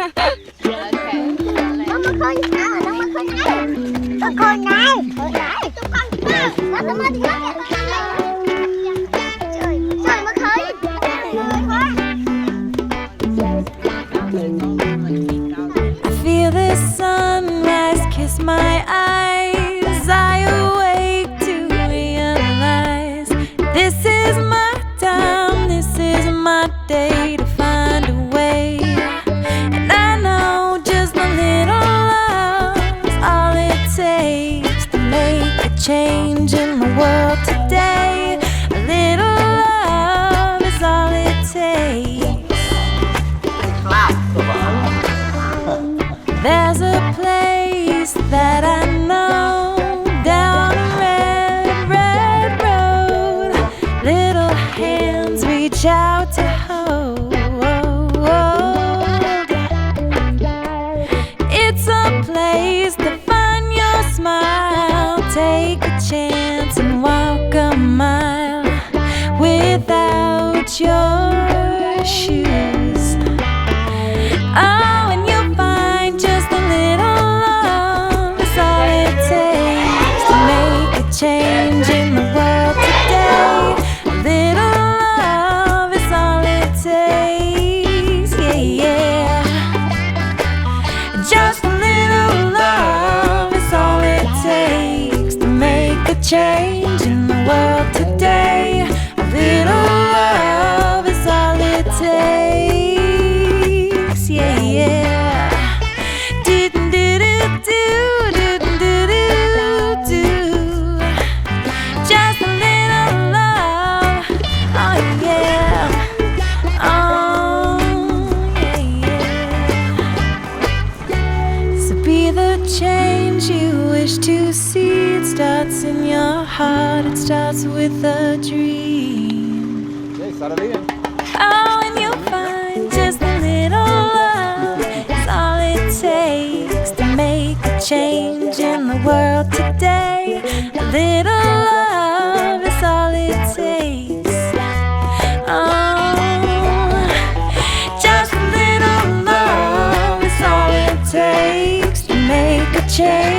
Nó mất khơi nào, nó mất khơi này. Nó khơi này. Tụi con nó mất đi hết kìa. Trời, trời mất khơi. I feel the sunrise kiss my eyes. I awake to realize this is my time, this is my day to find a way. And I know just a little love's all it takes to make a change in the world today. A little love is all it takes. There's a place that I know down a red, red road. Little hands reach out to hold. It's a place to find your smile. Take a chance and walk a mile without your shoes. Oh, and you'll find just a little love is all it takes to make a change in the world today. A little love is all it takes, yeah, yeah. Just a little love is all it takes to make a change in the world today. A little love is all it takes, yeah, yeah. Do-do-do-do-do-do-do-do. Just a little love, oh yeah, oh yeah, yeah. So be the change you wish to see. It starts in your heart, it starts with a dream. Oh, and you'll find just a little love is all it takes to make a change in the world today. A little love is all it takes. Oh, just a little love is all it takes to make a change.